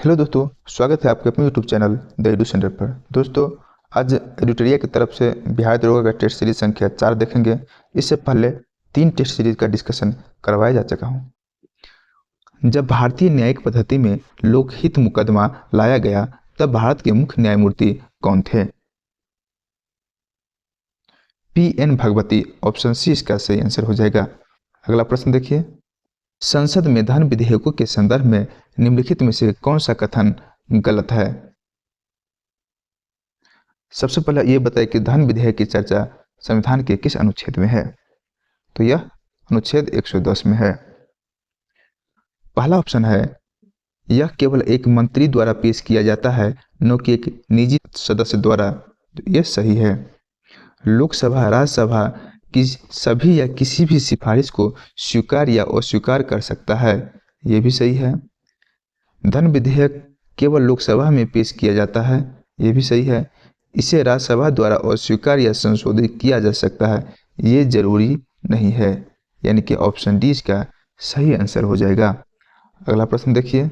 Hello दोस्तों, स्वागत है आपके अपने YouTube channel the edu centre पर। दोस्तों, आज एडुटेरिया की तरफ से बिहार दरोगा का टेस्ट सीरीज संख्या 4 देखेंगे। इससे पहले 3 टेस्ट सीरीज का डिस्कशन करवाया जा चुका हूँ। जब भारतीय न्यायिक पद्धति में लोकहित मुकदमा लाया गया तब भारत के मुख्य न्यायमूर्ति कौन थे? P.N. भगवती, ऑप्शन सी इसका सही आंसर हो जाएगा। अगला प्रश्न देखिए, संसद में धन विधेयकों के संदर्भ में निम्नलिखित में से कौन सा कथन गलत है? सबसे पहले ये बताए कि धन विधेयक की चर्चा संविधान के किस अनुच्छेद में है? तो यह अनुच्छेद 110 में है। पहला ऑप्शन है, यह केवल एक मंत्री द्वारा पेश किया जाता है, न कि एक निजी सदस्य द्वारा। तो यह सही है। लोकसभा राज्यसभा की सभी या किसी भी सिफारिश को स्वीकार या अस्वीकार कर सकता है। यह भी सही है। धन विधेयक केवल लोकसभा में पेश किया जाता है। यह भी सही है। इसे राज्यसभा द्वारा अस्वीकार या संशोधित किया जा सकता है, ये जरूरी नहीं है। यानी कि ऑप्शन डी इसका सही आंसर हो जाएगा। अगला प्रश्न देखिए,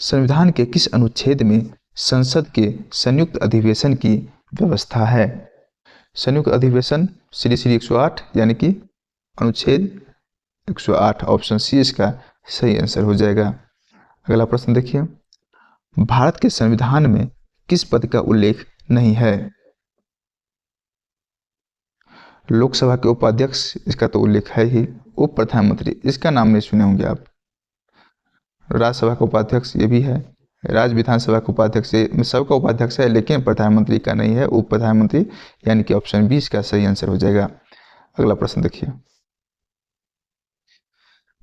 संविधान के किस अनुच्छेद में संसद के संयुक्त अधिवेशन की व्यवस्था है? संयुक्त अधिवेशन श्री 108 यानी कि अनुच्छेद 108, ऑप्शन सी इसका सही आंसर हो जाएगा। अगला प्रश्न देखिए, भारत के संविधान में किस पद का उल्लेख नहीं है? लोकसभा के उपाध्यक्ष, इसका तो उल्लेख है ही। उप प्रधानमंत्री, इसका नाम नहीं सुने होंगे आप। राज्यसभा का उपाध्यक्ष ये भी है। राज्य विधानसभा का उपाध्यक्ष, सबका उपाध्यक्ष है लेकिन प्रधानमंत्री का नहीं है, उप प्रधानमंत्री, यानी कि ऑप्शन बी इसका सही आंसर हो जाएगा। अगला प्रश्न देखिए,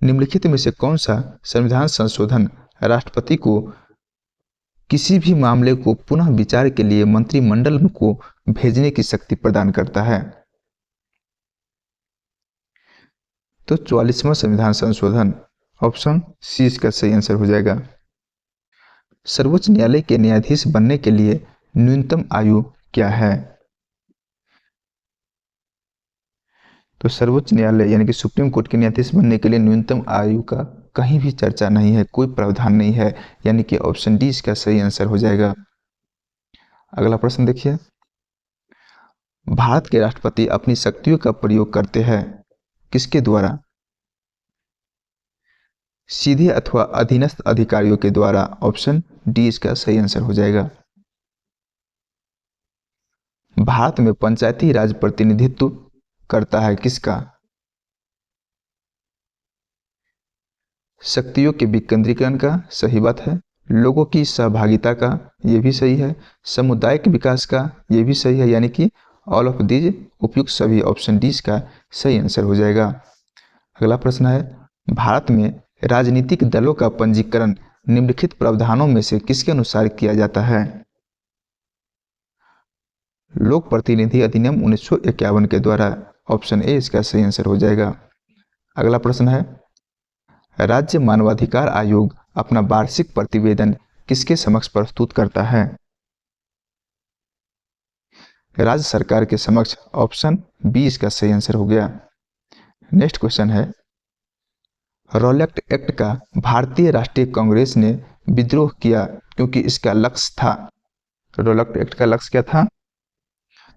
निम्नलिखित में से कौन सा संविधान संशोधन राष्ट्रपति को किसी भी मामले को पुनः विचार के लिए मंत्रिमंडल को भेजने की शक्ति प्रदान करता है? तो 44वां संविधान संशोधन, ऑप्शन सी इसका सही आंसर हो जाएगा। सर्वोच्च न्यायालय के न्यायाधीश बनने के लिए न्यूनतम आयु क्या है? तो सर्वोच्च न्यायालय यानी कि सुप्रीम कोर्ट के न्यायाधीश बनने के लिए न्यूनतम आयु का कहीं भी चर्चा नहीं है, कोई प्रावधान नहीं है, यानी कि ऑप्शन डी इसका सही आंसर हो जाएगा। अगला प्रश्न देखिए, भारत के राष्ट्रपति अपनी शक्तियों का प्रयोग करते हैं किसके द्वारा? सीधे अथवा अधीनस्थ अधिकारियों के द्वारा। ऑप्शन डी इसका सही आंसर हो जाएगा। भारत में पंचायती राज प्रतिनिधित्व करता है किसका? शक्तियों के विकेंद्रीकरण का, सही बात है। लोगों की सहभागिता का, यह भी सही है। सामुदायिक विकास का, यह भी सही है। यानी कि ऑल ऑफ दीज उपयुक्त सभी, ऑप्शन डी इसका सही आंसर हो जाएगा। अगला प्रश्न है, भारत में राजनीतिक दलों का पंजीकरण निम्नलिखित प्रावधानों में से किसके अनुसार किया जाता है? लोक प्रतिनिधि अधिनियम 1951 के द्वारा। ऑप्शन ए इसका सही आंसर हो जाएगा। अगला प्रश्न है, राज्य मानवाधिकार आयोग अपना वार्षिक प्रतिवेदन किसके समक्ष प्रस्तुत करता है? राज्य सरकार के समक्ष। ऑप्शन बी इसका सही आंसर हो गया। नेक्स्ट क्वेश्चन है, रॉलेट एक्ट का भारतीय राष्ट्रीय कांग्रेस ने विद्रोह किया क्योंकि इसका लक्ष्य था। रॉलेट एक्ट का लक्ष्य क्या था?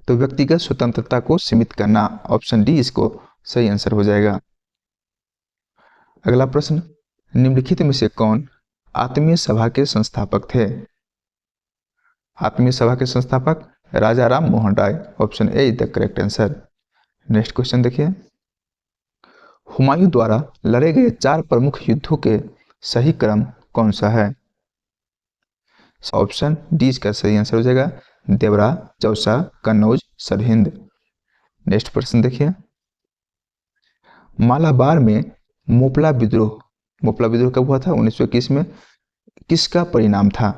तो व्यक्तिगत स्वतंत्रता को सीमित करना। ऑप्शन डी इसको सही आंसर हो जाएगा। अगला प्रश्न, निम्नलिखित में से कौन आत्मीय सभा के संस्थापक थे? आत्मीय सभा के संस्थापक Raja Ram Mohan Roy. Option A is the correct answer. Next question देखिए, हुमायूं द्वारा लड़े गए 4 प्रमुख युद्धों के सही क्रम कौन सा है? ऑप्शन डी इसका सही आंसर हो जाएगा। देवरा, चौसा, कन्नौज, सरहिंद। नेक्स्ट प्रश्न देखिए, मालाबार में मोपला विद्रोह कब हुआ था? 1921 में। किसका परिणाम था?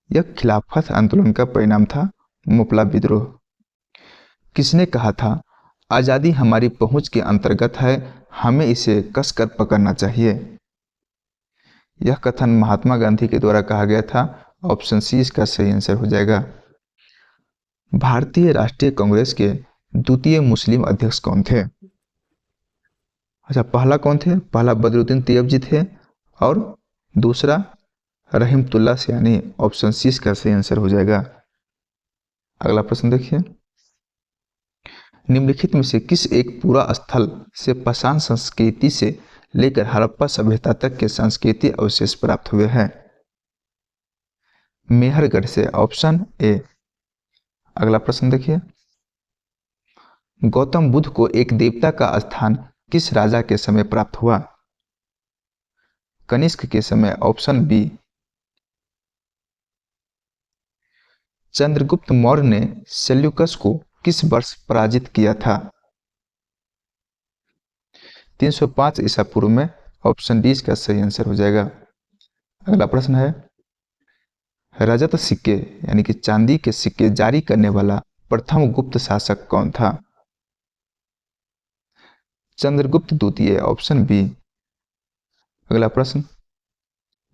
यह खिलाफत आंदोलन का परिणाम था, मोपला विद्रोह। किसने कहा था, आजादी हमारी पहुंच के अंतर्गत है, हमें इसे कसकर पकड़ना चाहिए? यह कथन महात्मा गांधी के द्वारा कहा गया था। ऑप्शन सी इसका सही आंसर हो जाएगा। भारतीय राष्ट्रीय कांग्रेस के द्वितीय मुस्लिम अध्यक्ष कौन थे? अच्छा, पहला कौन थे? पहला बदरुद्दीन तैयबजी थे और दूसरा रहीमतुल्लाह सयानी। ऑप्शन सी इसका सही आंसर हो जाएगा। अगला प्रश्न देखिए, निम्नलिखित में से किस एक पूरा स्थल से पाषाण संस्कृति से लेकर हड़प्पा सभ्यता तक के सांस्कृतिक अवशेष प्राप्त हुए हैं? मेहरगढ़ से, ऑप्शन ए। अगला प्रश्न देखिए, गौतम बुद्ध को एक देवता का स्थान किस राजा के समय प्राप्त हुआ? कनिष्क के समय, ऑप्शन बी। चंद्रगुप्त मौर्य ने सेल्यूकस को किस वर्ष पराजित किया था? 305 ईसा पूर्व में। ऑप्शन डी इसका सही आंसर हो जाएगा। अगला प्रश्न है, रजत सिक्के यानी कि चांदी के सिक्के जारी करने वाला प्रथम गुप्त शासक कौन था? चंद्रगुप्त द्वितीय, ऑप्शन बी। अगला प्रश्न,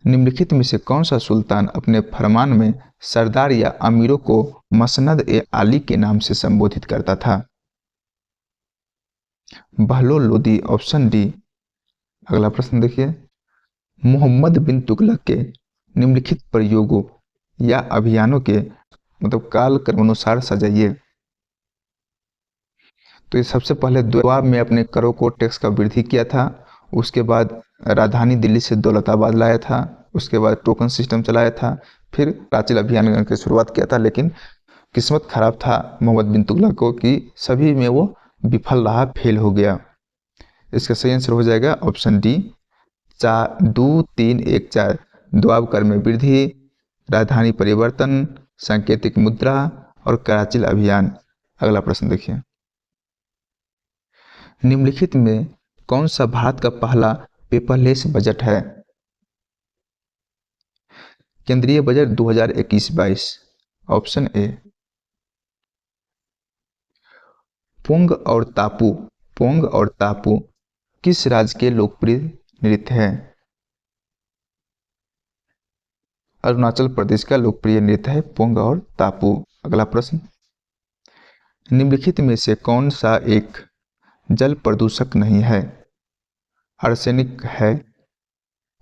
निम्नलिखित में से कौन सा सुल्तान अपने फरमान में सरदार या अमीरों को मसनद ए आली के नाम से संबोधित करता था? Bahlol Lodi, option D. अगला प्रश्न देखिए, मोहम्मद बिन तुगलक के निम्नलिखित प्रयोगों या अभियानों के मतलब काल क्रमानुसार सजाइए। तो ये सबसे पहले दोआब में अपने करों को टैक्स का वृद्धि किया था, उसके बाद राजधानी दिल्ली से दौलताबाद लाया था, उसके बाद टोकन सिस्टम चलाया था, फिर प्राचीन अभियान की शुरुआत किया था। लेकिन किस्मत खराब था मोहम्मद बिन तुगलक को कि सभी में वो विफल रहा, फेल हो गया। इसका सही आंसर हो जाएगा ऑप्शन डी, 2 3 1 4। दोआब कर में वृद्धि, राजधानी परिवर्तन, सांकेतिक मुद्रा और कराची अभियान। अगला प्रश्न देखिए, निम्नलिखित में कौन सा भारत का पहला पेपरलेस बजट है? केंद्रीय बजट 2021-22, ऑप्शन ए। पोंग और तापू किस राज्य के लोकप्रिय नृत्य है? अरुणाचल प्रदेश का लोकप्रिय नृत्य है पोंग और तापू। अगला प्रश्न, निम्नलिखित में से कौन सा एक जल प्रदूषक नहीं है? आर्सेनिक है,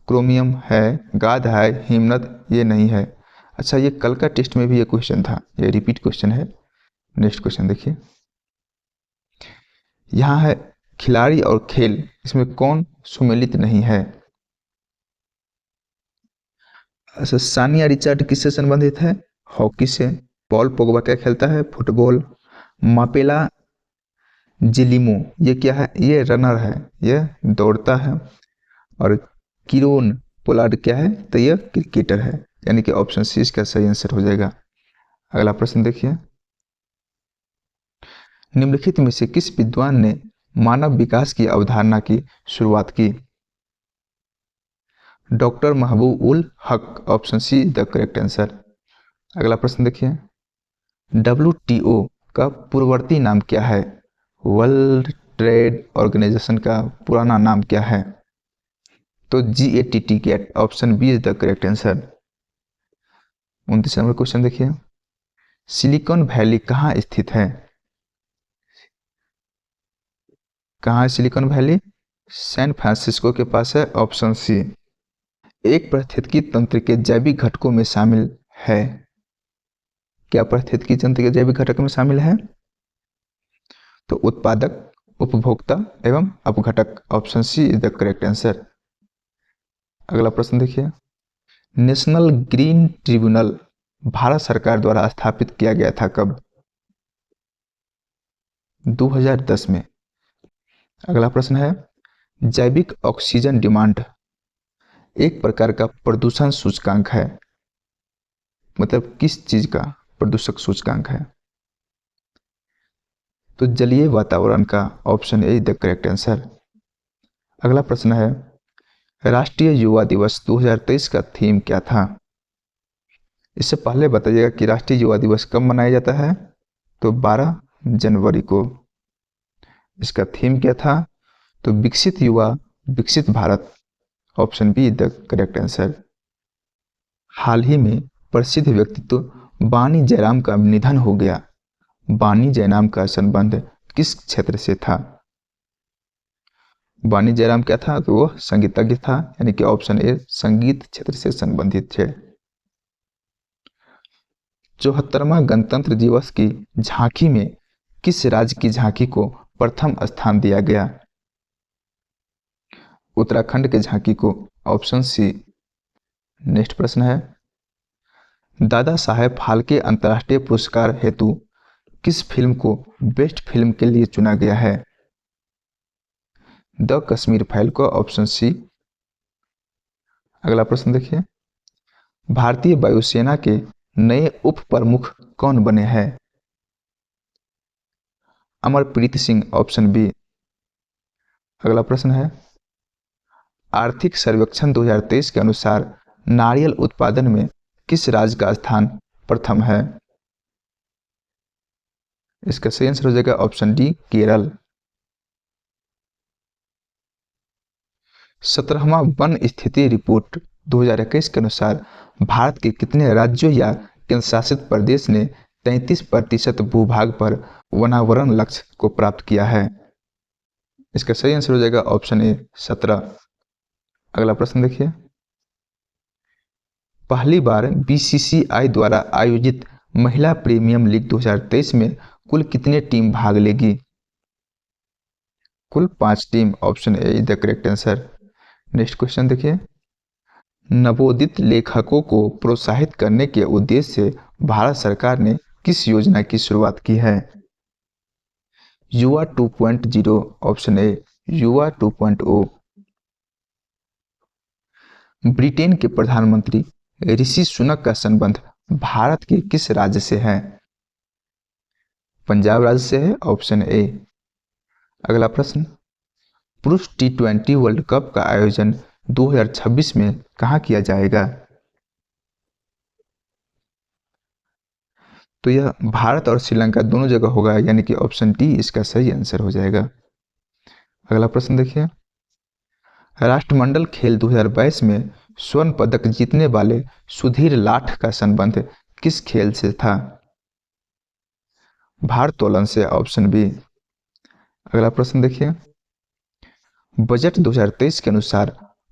क्रोमियम है, गाद है, हिमनद ये नहीं है। अच्छा, ये कल का टेस्ट में भी ये क्वेश्चन था, ये रिपीट क्वेश्चन है। नेक्स्ट क्वेश्चन देखिए, यहाँ है खिलाड़ी और खेल, इसमें कौन सुमेलित नहीं है? अच्छा, सानिया रिचर्ड किससे संबंधित है? हॉकी से। पॉल पोगबा क्या खेलता है? फुटबॉल। मापेला जिलिमो ये क्या है? ये रनर है, ये दौड़ता है। और किरोन पोलार्ड क्या है? तो ये क्रिकेटर है, यानी कि ऑप्शन सी इसका सही आंसर हो जाएगा। अगला प्रश्न देखिए, निम्नलिखित में से किस विद्वान ने मानव विकास की अवधारणा की शुरुआत की? Doctor Mehboob ul Haq, option C the correct answer. अगला प्रश्न देखिए, WTO का पूर्ववर्ती नाम क्या है? वर्ल्ड ट्रेड ऑर्गेनाइजेशन का पुराना नाम क्या है? तो GATT, option B is the correct answer. 29 number question देखिए, सिलिकॉन वैली कहाँ स्थित है? कहाँ है सिलिकॉन वैली? सैन फ्रांसिस्को के पास है, ऑप्शन सी। एक पारिस्थितिकी तंत्र के जैविक घटकों में शामिल है। क्या पारिस्थितिकी तंत्र के जैविक घटक में शामिल है? तो उत्पादक, उपभोक्ता एवं अपघटक, option C is the correct answer. अगला प्रश्न देखिए, नेशनल ग्रीन ट्रिब्यूनल भारत सरकार द्वारा स्थापित किया गया था कब? 2010 में। अगला प्रश्न है, जैविक ऑक्सीजन डिमांड एक प्रकार का प्रदूषण सूचकांक है, मतलब किस चीज का प्रदूषक सूचकांक है? तो जलीय वातावरण का, option A the correct answer. अगला प्रश्न है, राष्ट्रीय युवा दिवस 2023 का थीम क्या था? इससे पहले बताइएगा कि राष्ट्रीय युवा दिवस कब मनाया जाता है? तो 12 जनवरी को। इसका थीम क्या था? तो विकसित युवा विकसित Bharat, option B the correct answer. हाल ही में प्रसिद्ध व्यक्तित्व बानी जयराम का निधन हो गया। बानी जयराम का संबंध किस क्षेत्र से था? वाणी जयराम क्या था, तो वो संगीतज्ञ था, यानी कि ऑप्शन ए संगीत क्षेत्र से संबंधित थे। 74वां गणतंत्र दिवस की झांकी में किस राज्य की झांकी को प्रथम स्थान दिया गया? उत्तराखंड के झांकी को, ऑप्शन सी। नेक्स्ट प्रश्न है, दादा साहेब फाल्के अंतर्राष्ट्रीय पुरस्कार हेतु किस फिल्म को बेस्ट फिल्म के लिए चुना गया है? द कश्मीर फाइल को, ऑप्शन सी। अगला प्रश्न देखिए, भारतीय वायुसेना के नए उप प्रमुख कौन बने हैं? Amarpreet Singh, option B. अगला प्रश्न है, आर्थिक सर्वेक्षण 2023 के अनुसार नारियल उत्पादन में किस राज्य का स्थान प्रथम है? इसका सही आंसर हो जाएगा ऑप्शन डी, केरल। 17वां वन स्थिति रिपोर्ट 2021 के अनुसार भारत के कितने राज्यों या केंद्र शासित प्रदेश ने 33% भूभाग पर वनावरण लक्ष्य को प्राप्त किया है? इसका सही आंसर हो जाएगा ऑप्शन ए, 17। अगला प्रश्न देखिए, पहली बार बीसीसीआई द्वारा आयोजित महिला प्रीमियम लीग 2023 में कुल कितने टीम भाग लेगी? कुल 5 team, option A is the correct answer. Next question देखिए, नवोदित लेखकों को प्रोत्साहित करने के उद्देश्य से भारत सरकार ने किस योजना की शुरुआत की है? युवा 2.0, ऑप्शन ए युवा 2.0। ब्रिटेन के प्रधानमंत्री ऋषि सुनक का संबंध भारत के किस राज्य से है? पंजाब राज्य से है, ऑप्शन ए। अगला प्रश्न, पुरुष T20 वर्ल्ड कप का आयोजन 2026 में कहां किया जाएगा? तो यह भारत और श्रीलंका दोनों जगह होगा, यानी कि ऑप्शन डी इसका सही आंसर हो जाएगा। अगला प्रश्न देखिए, राष्ट्रमंडल खेल 2022 में स्वर्ण पदक जीतने वाले सुधीर लाठ का संबंध किस खेल से था? भारोत्तोलन से, ऑप्शन बी। अगला प्रश्न देखिए, बजट 2023 के अनुसार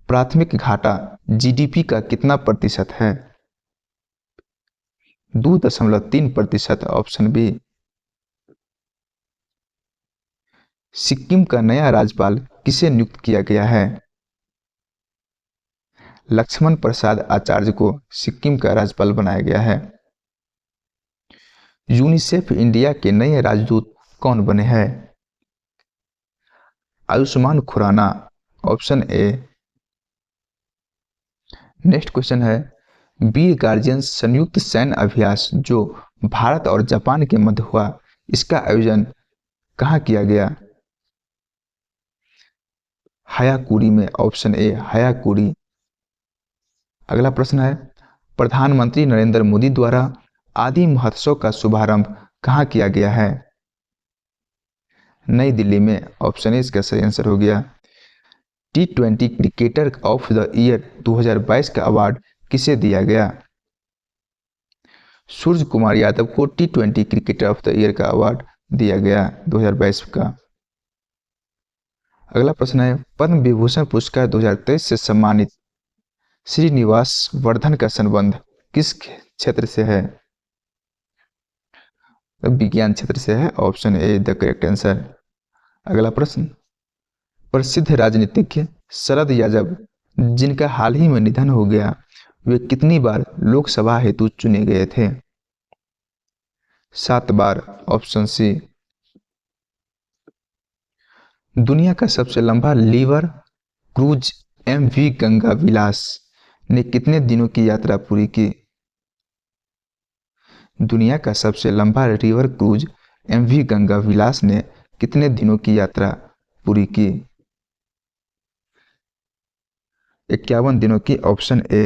प्राथमिक घाटा जीडीपी का कितना प्रतिशत है? 2.3%, ऑप्शन बी। सिक्किम का नया राज्यपाल किसे नियुक्त किया गया है? लक्ष्मण प्रसाद आचार्य को सिक्किम का राज्यपाल बनाया गया है। यूनिसेफ इंडिया के नए राजदूत कौन बने हैं? Ayushmann Khurrana, option A. Next question है, वीर गार्जियन संयुक्त सैन्य अभ्यास जो भारत और जापान के मध्य हुआ, इसका आयोजन कहां किया गया? हायाकुरी में, ऑप्शन ए हायाकुरी। अगला प्रश्न है, प्रधानमंत्री नरेंद्र मोदी द्वारा आदि महोत्सव का शुभारंभ कहां किया गया है? नई दिल्ली में, ऑप्शन ए इसका सही आंसर हो गया। T20 cricketer of the year 2022 का अवार्ड किसे दिया गया? सूर्य कुमार यादव को T20 cricketer of the year का अवार्ड दिया गया 2022 का। अगला प्रश्न है, पद्म विभूषण पुरस्कार 2023 से सम्मानित श्रीनिवास वर्धन का संबंध किस क्षेत्र से है? विज्ञान क्षेत्र से है, option A the correct answer. अगला प्रश्न, प्रसिद्ध राजनीतिज्ञ शरद यादव जिनका हाल ही में निधन हो गया, वे कितनी बार लोकसभा हेतु चुने गए थे? 7 बार, ऑप्शन सी। दुनिया का सबसे लंबा रिवर क्रूज MV गंगा विलास ने कितने दिनों की यात्रा पूरी की? दुनिया का सबसे लंबा रिवर क्रूज MV गंगा विलास ने कितने दिनों की यात्रा पूरी की? 51 दिनों की, ऑप्शन ए।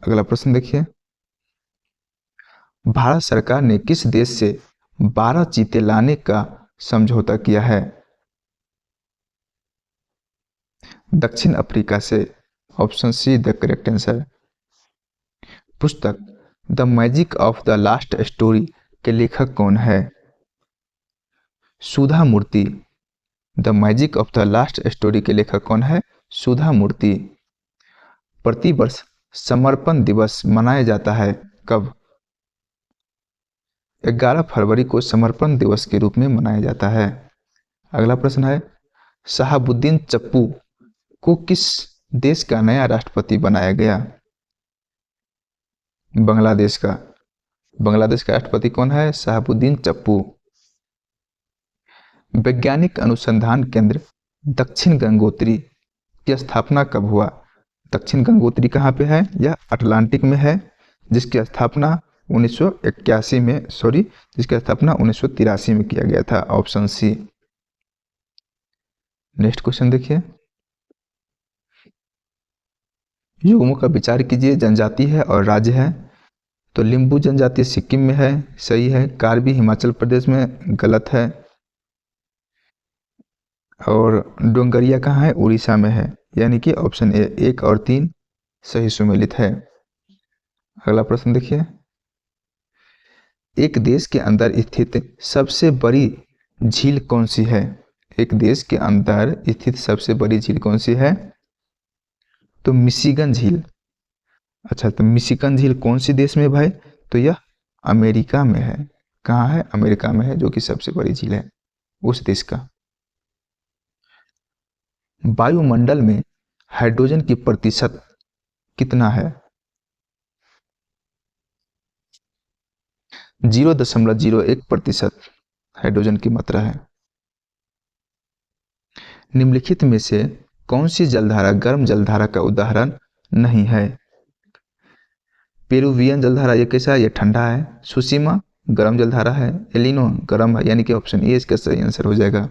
अगला प्रश्न देखिए, भारत सरकार ने किस देश से 12 चीते लाने का समझौता किया है? दक्षिण अफ्रीका से, option C the correct answer. पुस्तक the magic of the last story के लेखक कौन है? Sudha Murthy. The magic of the last story के लेखक कौन है? सुधा मूर्ति। प्रतिवर्ष समर्पण दिवस मनाया जाता है कब? 11 फरवरी को समर्पण दिवस के रूप में मनाया जाता है। अगला प्रश्न है, शहाबुद्दीन चप्पू को किस देश का नया राष्ट्रपति बनाया गया? बांग्लादेश का। बांग्लादेश का राष्ट्रपति कौन है? शहाबुद्दीन चप्पू। वैज्ञानिक अनुसंधान केंद्र दक्षिण गंगोत्री की स्थापना कब हुआ? दक्षिण गंगोत्री कहाँ पे है? यह अटलांटिक में है, जिसकी स्थापना 1983 में जिसकी स्थापना 1983 में किया गया था। Option C. नेक्स्ट क्वेश्चन देखिए, युग्मों का विचार कीजिए। जनजाति है और राज्य है, तो लिम्बू जनजाति सिक्किम में है, सही है। कार्बी हिमाचल प्रदेश में, गलत है। और डोंगरिया कहाँ है? उड़ीसा में है, यानी कि ऑप्शन ए 1 और 3 सही सुमेलित है। अगला प्रश्न देखिए, एक देश के अंदर स्थित सबसे बड़ी झील कौन सी है? एक देश के अंदर स्थित सबसे बड़ी झील कौन सी है? तो मिशिगन झील। अच्छा, तो मिशिगन झील कौन सी देश में भाई? तो यह अमेरिका में है। कहाँ है? अमेरिका में है, जो कि सबसे बड़ी झील है उस देश का। वायुमंडल में हाइड्रोजन की प्रतिशत कितना है? 0.01% हाइड्रोजन की मात्रा है। निम्नलिखित में से कौन सी जलधारा गर्म जलधारा का उदाहरण नहीं है? पेरुवियन जलधारा ये कैसा है? ये ठंडा है। सुसीमा गर्म जलधारा है। एलिनो गर्म है, यानी कि ऑप्शन ए इसका सही आंसर हो जाएगा।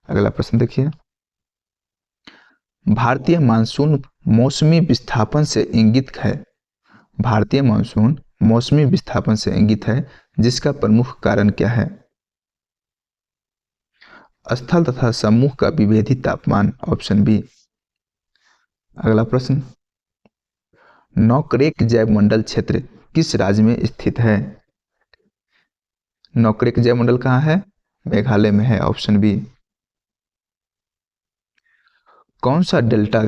अगला प्रश्न देखिए, भारतीय मानसून मौसमी विस्थापन से इंगित है। भारतीय मानसून मौसमी विस्थापन से इंगित है, जिसका प्रमुख कारण क्या है? स्थल तथा समूह का विभेदी तापमान, ऑप्शन बी। अगला प्रश्न, नौकरेक जैवमंडल क्षेत्र किस राज्य में स्थित है? नौकरेक जैवमंडल कहाँ है? मेघालय में है, ऑप्शन बी। कौन सा डेल्टा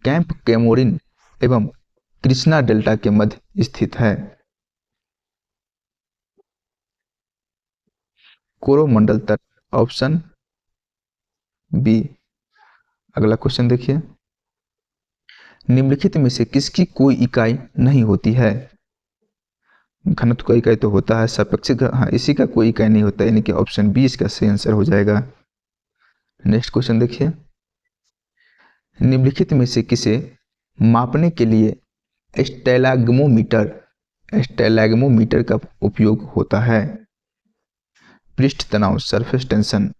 कैंप कैमोरिन एवं कृष्णा डेल्टा के मध्य स्थित है? कोरोमंडल तट, ऑप्शन बी। अगला क्वेश्चन देखिए, निम्नलिखित में से किसकी कोई इकाई नहीं होती है? घनत्व का इकाई तो होता है, सापेक्षिक, हाँ, इसी का कोई इकाई नहीं होता, यानी कि ऑप्शन बी इसका सही आंसर हो जाएगा। नेक्स्ट क्वेश्चन देखिए, निम्नलिखित में से किसे मापने के लिए स्टैलाग्मोमीटर का उपयोग होता है? पृष्ठ तनाव, सरफेस टेंशन।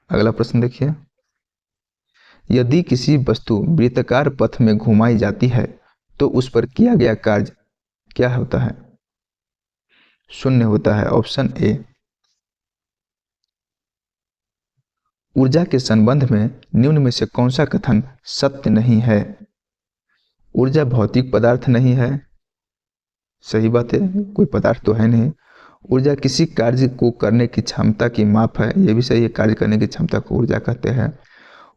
अगला प्रश्न देखिए, यदि किसी वस्तु वृत्ताकार पथ में घुमाई जाती है तो उस पर किया गया कार्य क्या होता है? शून्य होता है, ऑप्शन ए। ऊर्जा के संबंध में निम्न में से कौन सा कथन सत्य नहीं है? ऊर्जा भौतिक पदार्थ नहीं है, सही बात है, कोई पदार्थ तो है नहीं। ऊर्जा किसी कार्य को करने की क्षमता की माप है, यह भी सही है, कार्य करने की क्षमता को ऊर्जा कहते हैं।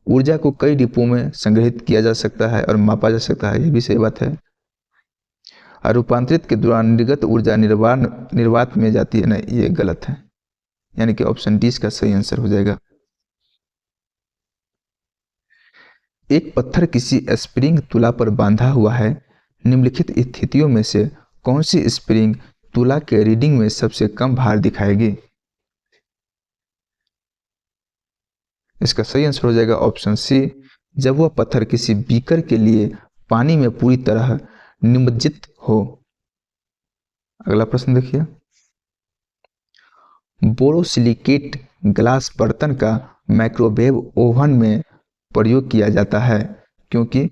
ऊर्जा को कई डिपों में संग्रहित किया जा सकता है और मापा जा सकता है, यह भी सही बात है। और रूपांतरित के दौरान निर्गत ऊर्जा निर्वात में जाती है, नहीं, ये गलत है, यानी कि ऑप्शन डी इसका सही आंसर हो जाएगा। एक पत्थर किसी स्प्रिंग तुला पर बांधा हुआ है, निम्नलिखित स्थितियों में से कौन सी स्प्रिंग तुला के रीडिंग में सबसे कम भार दिखाएगी? इसका सही आंसर हो जाएगा ऑप्शन सी, जब वह पत्थर किसी बीकर के लिए पानी में पूरी तरह निमज्जित हो। अगला प्रश्न देखिए, बोरोसिलिकेट ग्लास बर्तन का माइक्रोवेव ओवन में प्रयोग किया जाता है क्योंकि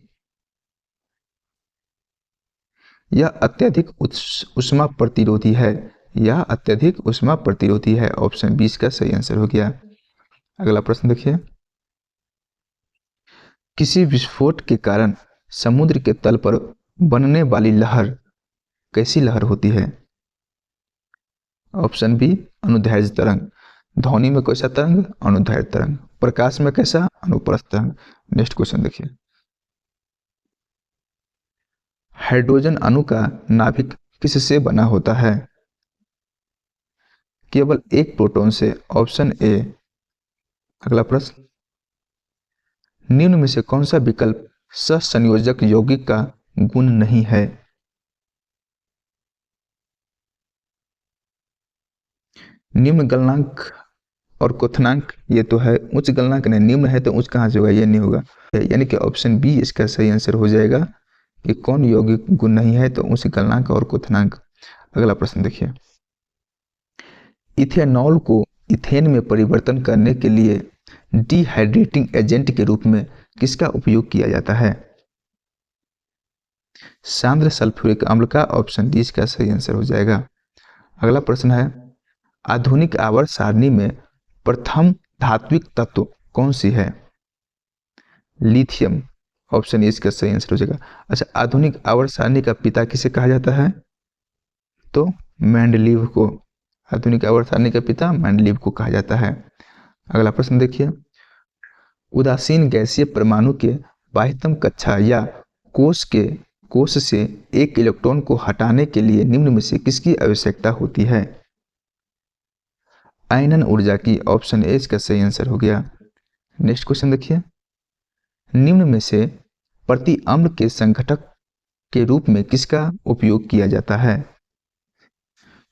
यह अत्यधिक उष्मा प्रतिरोधी है। यह अत्यधिक उष्मा प्रतिरोधी है, ऑप्शन 20 का सही आंसर हो गया। अगला प्रश्न देखिए, किसी विस्फोट के कारण समुद्र के तल पर बनने वाली लहर कैसी लहर होती है? ऑप्शन बी, अनुदैर्ध्य तरंग। ध्वनि में कैसा तरंग? अनुदैर्ध्य तरंग। प्रकाश में कैसा? अनुप्रस्थ। नेक्स्ट क्वेश्चन देखिए, हाइड्रोजन अणु का नाभिक किससे बना होता है? केवल एक प्रोटॉन से, ऑप्शन ए। अगला प्रश्न, निम्न में से कौन सा विकल्प सहसंयोजक यौगिक का गुण नहीं है? निम्न गलनांक और क्वथनांक, ये तो है उच्च गलनांक, नहीं निम्न है तो उच्च कहाँ से होगा? ये नहीं होगा, यानी कि ऑप्शन बी इसका सही आंसर हो जाएगा कि कौन यौगिक गुण नहीं है? तो उच्च गलनांक और क्वथनांक। अगला प्रश्न देखिए, इथेनॉल को इथेन में परिवर्तन करने के लिए डिहाइड्रेटिंग एजेंट के रूप में किसका उपयोग किया जाता है? सांद्र सल्फ्यूरिक अम्ल का, ऑप्शन डी इसका सही आंसर हो जाएगा। अगला प्रश्न है, आधुनिक आवर्त सारणी में प्रथम धात्विक तत्व कौन सी है? लिथियम, ऑप्शन ए इसका सही आंसर हो जाएगा। अच्छा, आधुनिक आवर्त सारणी का पिता किसे कहा जाता है? तो मेंडलीव को। आधुनिक आवर्त सारणी का पिता मेंडलीव को कहा जाता है। अगला प्रश्न देखिए, उदासीन गैसीय परमाणु के बाह्यतम कक्षा या कोश से एक इलेक्ट्रॉन को हटाने के लिए निम्न में से किसकी आवश्यकता होती है? आयनन ऊर्जा की, ऑप्शन ए इसका सही आंसर हो गया। नेक्स्ट क्वेश्चन देखिए, निम्न में से प्रति अम्ल के संघटक के रूप में किसका उपयोग किया जाता है?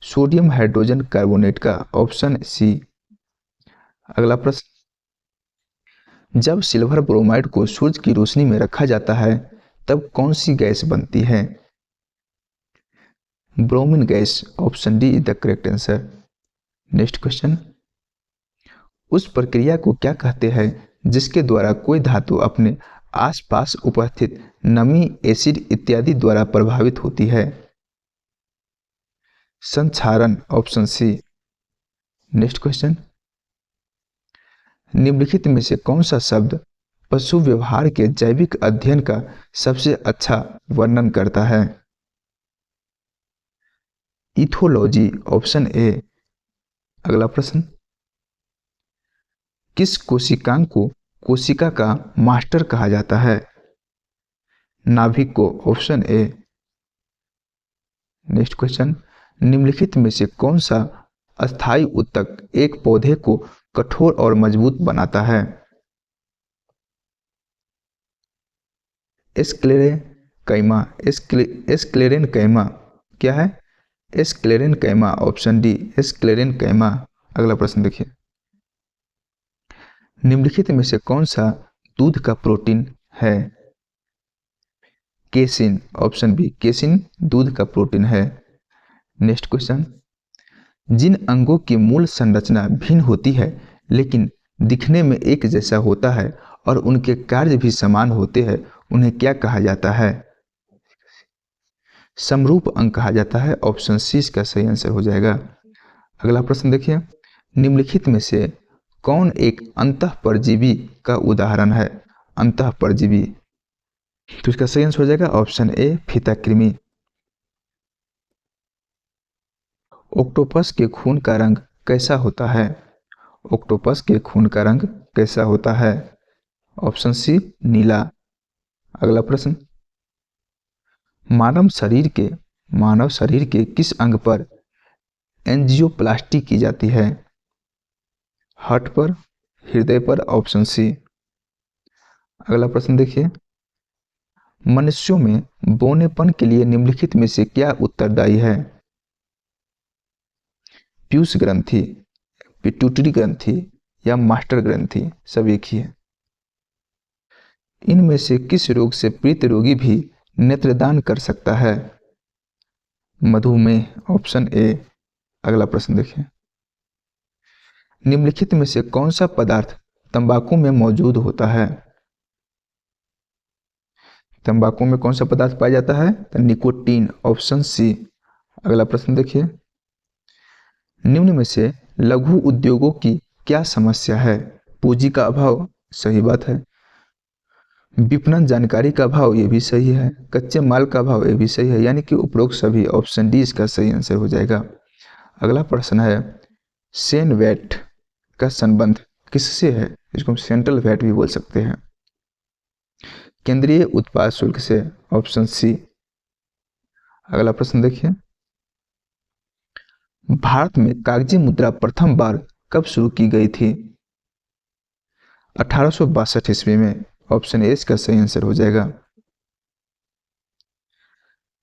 सोडियम हाइड्रोजन कार्बोनेट का, ऑप्शन सी। अगला प्रश्न, जब सिल्वर ब्रोमाइड को सूरज की रोशनी में रखा जाता है तब कौन सी गैस बनती है? Bromine gas, option D is the correct answer. Next question, उस प्रक्रिया को क्या कहते हैं जिसके द्वारा कोई धातु अपने आसपास उपस्थित नमी, एसिड इत्यादि द्वारा प्रभावित होती है? संक्षारण, ऑप्शन सी। नेक्स्ट क्वेश्चन, निम्नलिखित में से कौन सा शब्द पशु व्यवहार के जैविक अध्ययन का सबसे अच्छा वर्णन करता है? Ethology, option A. अगला प्रश्न, किस कोशिकांग को कोशिका का मास्टर कहा जाता है? नाभिक को, ऑप्शन ए। नेक्स्ट क्वेश्चन, निम्नलिखित में से कौन सा अस्थायी ऊतक एक पौधे को कठोर और मजबूत बनाता है? एस्क्लेरेनकैमा, एस्क्लेरेनकैमा क्या है? एस्क्लेरेनकैमा, ऑप्शन डी एस्क्लेरेनकैमा। अगला प्रश्न देखिए, निम्नलिखित में से कौन सा दूध का प्रोटीन है? केसिन, ऑप्शन बी केसिन दूध का प्रोटीन है। नेक्स्ट क्वेश्चन, जिन अंगों की मूल संरचना भिन्न होती है लेकिन दिखने में एक जैसा होता है और उनके कार्य भी समान होते हैं, उन्हें क्या कहा जाता है? समरूप अंग कहा जाता है, ऑप्शन सी इसका सही आंसर हो जाएगा। अगला प्रश्न देखिए, निम्नलिखित में से कौन एक अंतःपरजीवी का उदाहरण है? अंतःपरजीवी, तो इसका सही आंसर हो जाएगा ऑप्शन ए फीताकृमि। ऑक्टोपस के खून का रंग कैसा होता है? ऑक्टोपस के खून का रंग कैसा होता है? ऑप्शन सी नीला। अगला प्रश्न, मानव शरीर के किस अंग पर एंजियोप्लास्टी की जाती है? हार्ट पर, हृदय पर, ऑप्शन सी। अगला प्रश्न देखिए, मनुष्यों में बौनेपन के लिए निम्नलिखित में से क्या उत्तरदायी है? पीयूष ग्रंथि, पिट्यूटरी ग्रंथि या मास्टर ग्रंथि, सब एक ही है। इनमें से किस रोग से पीड़ित रोगी भी नेत्रदान कर सकता है? मधुमेह, ऑप्शन ए। अगला प्रश्न देखिए, निम्नलिखित में से कौन सा पदार्थ तंबाकू में मौजूद होता है? तंबाकू में कौन सा पदार्थ पाया जाता है? तो निकोटीन, ऑप्शन सी। अगला प्रश्न देखिए, निम्न में से लघु उद्योगों की क्या समस्या है? पूंजी का अभाव, सही बात है। विपणन जानकारी का अभाव, ये भी सही है। कच्चे माल का अभाव, ये भी सही है। यानी कि उपरोक्त सभी, ऑप्शन डी इसका सही आंसर हो जाएगा। अगला प्रश्न है, सेन वेट का संबंध किससे है? इसको हम सेंट्रल वैट भी बोल सकते हैं। केंद्रीय उत्पाद शुल्क से, ऑप्शन सी। अगला प्रश्न देखिए, भारत में कागजी मुद्रा प्रथम बार कब शुरू की गई थी? 1862 ईस्वी में। ऑप्शन ए इसका सही आंसर हो जाएगा।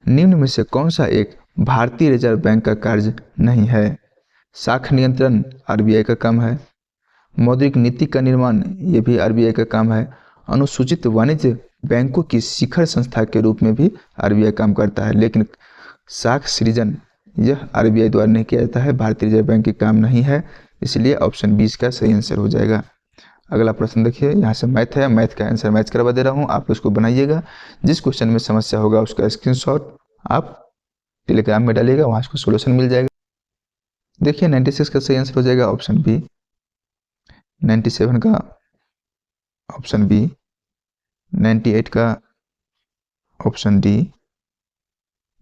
निम्न में से कौन सा एक भारतीय रिजर्व बैंक का कार्य नहीं है? साख नियंत्रण आरबीआई का काम है। मौद्रिक नीति का निर्माण, ये भी आरबीआई का काम है। अनुसूचित वाणिज्य बैंकों की शिखर संस्था के रूप में भी आरबीआई काम करता है, लेकिन साख सृजन यह आरबीआई द्वारा नहीं किया जाता है, भारतीय रिजर्व बैंक के काम नहीं है, इसलिए ऑप्शन 20 का सही आंसर हो जाएगा। अगला प्रश्न देखिए, यहाँ से मैथ है, मैथ का आंसर मैच करवा दे रहा हूँ, आप उसको बनाइएगा। जिस क्वेश्चन में समस्या होगा उसका स्क्रीनशॉट आप टेलीग्राम में डालिएगा, वहाँ उसको सोल्यूशन मिल जाएगा। देखिए 96 का सही आंसर हो जाएगा ऑप्शन बी। 97 का ऑप्शन बी। 98 का ऑप्शन डी।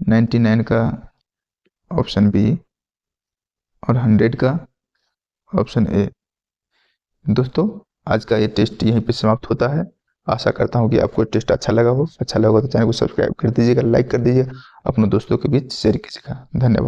99 का ऑप्शन बी और 100 का ऑप्शन ए। दोस्तों आज का ये टेस्ट यहीं पे समाप्त होता है। आशा करता हूँ कि आपको टेस्ट अच्छा लगा हो। अच्छा लगा तो चैनल को सब्सक्राइब कर दीजिएगा, लाइक कर दीजिएगा, अपने दोस्तों के बीच शेयर कीजिएगा। धन्यवाद।